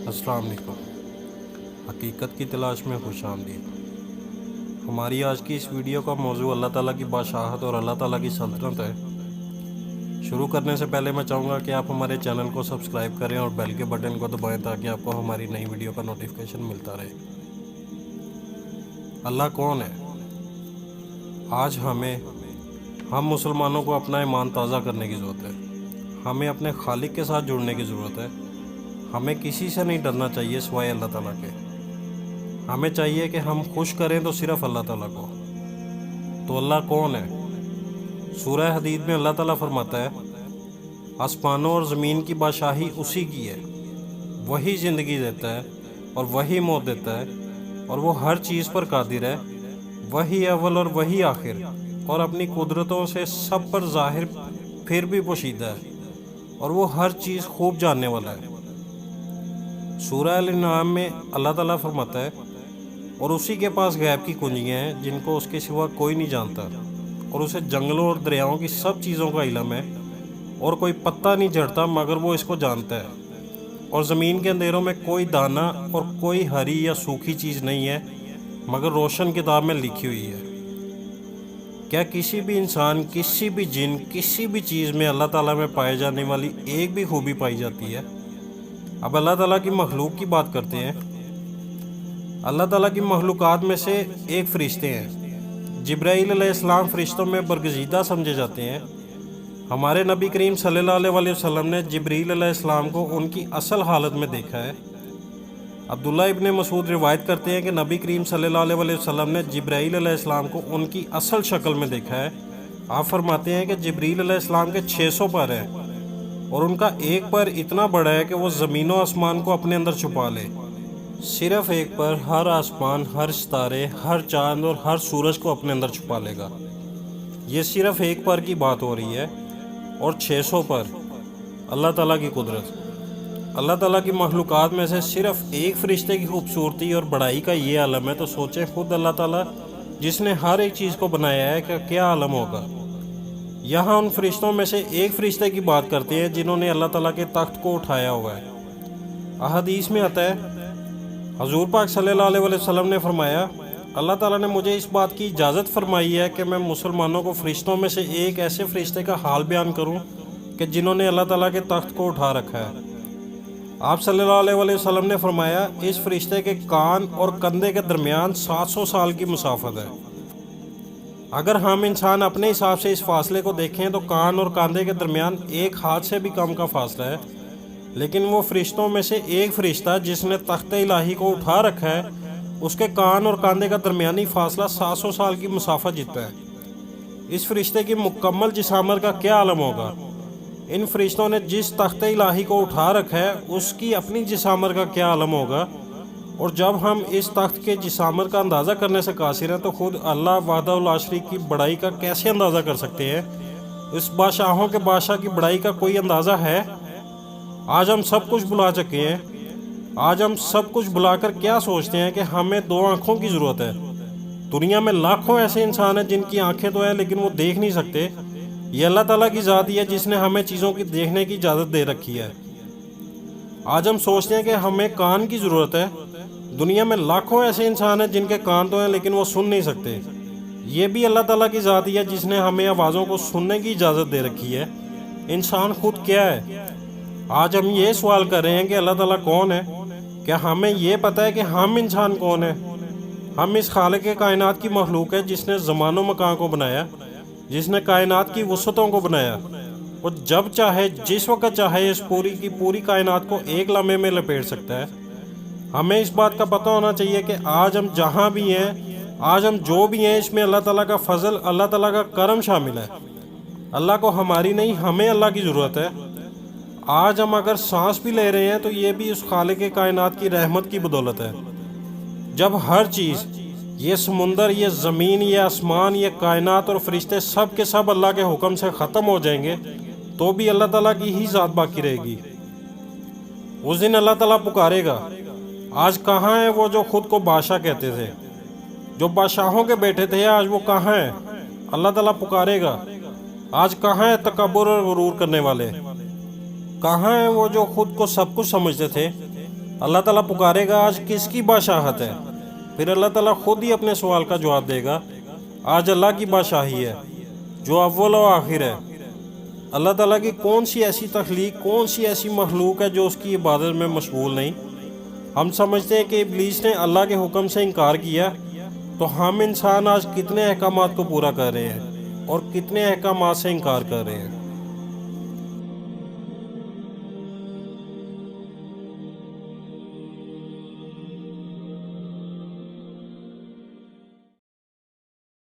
السلام علیکم۔ حقیقت کی تلاش میں خوش آمدید۔ ہماری آج کی اس ویڈیو کا موضوع اللہ تعالیٰ کی بادشاہت اور اللہ تعالیٰ کی سلطنت ہے۔ شروع کرنے سے پہلے میں چاہوں گا کہ آپ ہمارے چینل کو سبسکرائب کریں اور بیل کے بٹن کو دبائیں تاکہ آپ کو ہماری نئی ویڈیو کا نوٹیفیکیشن ملتا رہے۔ اللہ کون ہے؟ آج ہم مسلمانوں کو اپنا ایمان تازہ کرنے کی ضرورت ہے۔ ہمیں اپنے خالق کے ساتھ جڑنے کی ضرورت ہے۔ ہمیں کسی سے نہیں ڈرنا چاہیے سوائے اللہ تعالیٰ کے۔ ہمیں چاہیے کہ ہم خوش کریں تو صرف اللہ تعالیٰ کو۔ تو اللہ کون ہے؟ سورہ حدید میں اللہ تعالیٰ فرماتا ہے، آسمانوں اور زمین کی بادشاہی اسی کی ہے، وہی زندگی دیتا ہے اور وہی موت دیتا ہے، اور وہ ہر چیز پر قادر ہے، وہی اول اور وہی آخر، اور اپنی قدرتوں سے سب پر ظاہر پھر بھی پوشیدہ ہے، اور وہ ہر چیز خوب جاننے والا ہے۔ سورہ الانعام میں اللہ تعالیٰ فرماتا ہے، اور اسی کے پاس غیب کی کنجیاں ہیں جن کو اس کے سوا کوئی نہیں جانتا، اور اسے جنگلوں اور دریاؤں کی سب چیزوں کا علم ہے، اور کوئی پتا نہیں جھڑتا مگر وہ اس کو جانتا ہے، اور زمین کے اندھیروں میں کوئی دانہ اور کوئی ہری یا سوکھی چیز نہیں ہے مگر روشن کتاب میں لکھی ہوئی ہے۔ کیا کسی بھی انسان، کسی بھی جن، کسی بھی چیز میں اللہ تعالیٰ میں پائے جانے والی ایک بھی خوبی پائی جاتی ہے؟ اب اللہ تعالیٰ کی مخلوق کی بات کرتے ہیں۔ اللہ تعالیٰ کی مخلوقات میں سے ایک فرشتے ہیں۔ جبرائیل علیہ السلام فرشتوں میں برگزیدہ سمجھے جاتے ہیں۔ ہمارے نبی کریم صلی اللہ علیہ وسلم نے جبرائیل علیہ السلام کو ان کی اصل حالت میں دیکھا ہے۔ عبداللہ ابن مسعود روایت کرتے ہیں کہ نبی کریم صلی اللہ علیہ وسلم نے جبرائیل علیہ السلام کو ان کی اصل شکل میں دیکھا ہے۔ آپ فرماتے ہیں کہ جبرائیل علیہ السلام کے 600 پر ہیں، اور ان کا ایک پر اتنا بڑا ہے کہ وہ زمین و آسمان کو اپنے اندر چھپا لے۔ صرف ایک پر ہر آسمان، ہر ستارے، ہر چاند اور ہر سورج کو اپنے اندر چھپا لے گا۔ یہ صرف ایک پر کی بات ہو رہی ہے، اور 600 پر اللہ تعالیٰ کی قدرت۔ اللہ تعالیٰ کی مخلوقات میں سے صرف ایک فرشتے کی خوبصورتی اور بڑائی کا یہ عالم ہے، تو سوچیں خود اللہ تعالیٰ جس نے ہر ایک چیز کو بنایا ہے کہ کیا عالم ہوگا۔ یہاں ان فرشتوں میں سے ایک فرشتے کی بات کرتے ہیں جنہوں نے اللہ تعالیٰ کے تخت کو اٹھایا ہوا ہے۔ احادیث میں آتا ہے، حضور پاک صلی اللہ علیہ وسلم نے فرمایا، اللہ تعالیٰ نے مجھے اس بات کی اجازت فرمائی ہے کہ میں مسلمانوں کو فرشتوں میں سے ایک ایسے فرشتے کا حال بیان کروں کہ جنہوں نے اللہ تعالیٰ کے تخت کو اٹھا رکھا ہے۔ آپ صلی اللہ علیہ وسلم نے فرمایا، اس فرشتے کے کان اور کندھے کے درمیان 700 سال کی مسافت ہے۔ اگر ہم انسان اپنے حساب سے اس فاصلے کو دیکھیں تو کان اور کاندھے کے درمیان ایک ہاتھ سے بھی کم کا فاصلہ ہے، لیکن وہ فرشتوں میں سے ایک فرشتہ جس نے تخت الہی کو اٹھا رکھا ہے، اس کے کان اور کاندھے کا درمیانی فاصلہ 700 سال کی مسافت جتنا ہے۔ اس فرشتے کی مکمل جسامت کا کیا عالم ہوگا؟ ان فرشتوں نے جس تخت الہی کو اٹھا رکھا ہے اس کی اپنی جسامت کا کیا عالم ہوگا؟ اور جب ہم اس تخت کے جسامت کا اندازہ کرنے سے قاصر ہیں تو خود اللہ وحدہ لا شریک کی بڑائی کا کیسے اندازہ کر سکتے ہیں؟ اس بادشاہوں کے بادشاہ کی بڑائی کا کوئی اندازہ ہے؟ آج ہم سب کچھ بلا چکے ہیں۔ آج ہم سب کچھ بلا کر کیا سوچتے ہیں کہ ہمیں 2 آنکھوں کی ضرورت ہے۔ دنیا میں لاکھوں ایسے انسان ہیں جن کی آنکھیں تو ہیں لیکن وہ دیکھ نہیں سکتے۔ یہ اللہ تعالیٰ کی ذات ہی ہے جس نے ہمیں چیزوں کی دیکھنے کی اجازت دے رکھی ہے۔ آج ہم سوچتے ہیں کہ ہمیں کان کی ضرورت ہے۔ دنیا میں لاکھوں ایسے انسان ہیں جن کے کان تو ہیں لیکن وہ سن نہیں سکتے۔ یہ بھی اللہ تعالیٰ کی ذات ہی ہے جس نے ہمیں آوازوں کو سننے کی اجازت دے رکھی ہے۔ انسان خود کیا ہے؟ آج ہم یہ سوال کر رہے ہیں کہ اللہ تعالیٰ کون ہے؟ کیا ہمیں یہ پتہ ہے کہ ہم انسان کون ہیں؟ ہم اس خالق کائنات کی مخلوق ہے جس نے زمان و مکان کو بنایا، جس نے کائنات کی وسعتوں کو بنایا، وہ جب چاہے جس وقت چاہے اس پوری کی پوری کائنات کو ایک لمحے میں لپیٹ سکتا ہے۔ ہمیں اس بات کا پتہ ہونا چاہیے کہ آج ہم جہاں بھی ہیں، آج ہم جو بھی ہیں، اس میں اللہ تعالیٰ کا فضل، اللہ تعالیٰ کا کرم شامل ہے۔ اللہ کو ہماری نہیں، ہمیں اللہ کی ضرورت ہے۔ آج ہم اگر سانس بھی لے رہے ہیں تو یہ بھی اس خالق کائنات کی رحمت کی بدولت ہے۔ جب ہر چیز، یہ سمندر، یہ زمین، یہ آسمان، یہ کائنات اور فرشتے سب کے سب اللہ کے حکم سے ختم ہو جائیں گے تو بھی اللہ تعالیٰ کی ہی ذات باقی رہے گی۔ اس دن اللہ تعالیٰ پکارے گا، آج کہاں ہیں وہ جو خود کو بادشاہ کہتے تھے؟ جو بادشاہوں کے بیٹے تھے آج وہ کہاں ہیں؟ اللہ تعالیٰ پکارے گا، آج کہاں ہیں تکبر اور غرور کرنے والے؟ کہاں ہیں وہ جو خود کو سب کچھ سمجھتے تھے؟ اللہ تعالیٰ پکارے گا آج کس کی بادشاہت ہے، پھر اللہ تعالیٰ خود ہی اپنے سوال کا جواب دے گا، آج اللہ کی بادشاہی ہے جو اول و آخر ہے۔ اللہ تعالیٰ کی کون سی ایسی تخلیق، کون سی ایسی مخلوق ہے جو اس کی عبادت میں مشغول نہیں؟ ہم سمجھتے ہیں کہ ابلیس نے اللہ کے حکم سے انکار کیا، تو ہم انسان آج کتنے احکامات کو پورا کر رہے ہیں اور کتنے احکامات سے انکار کر رہے ہیں۔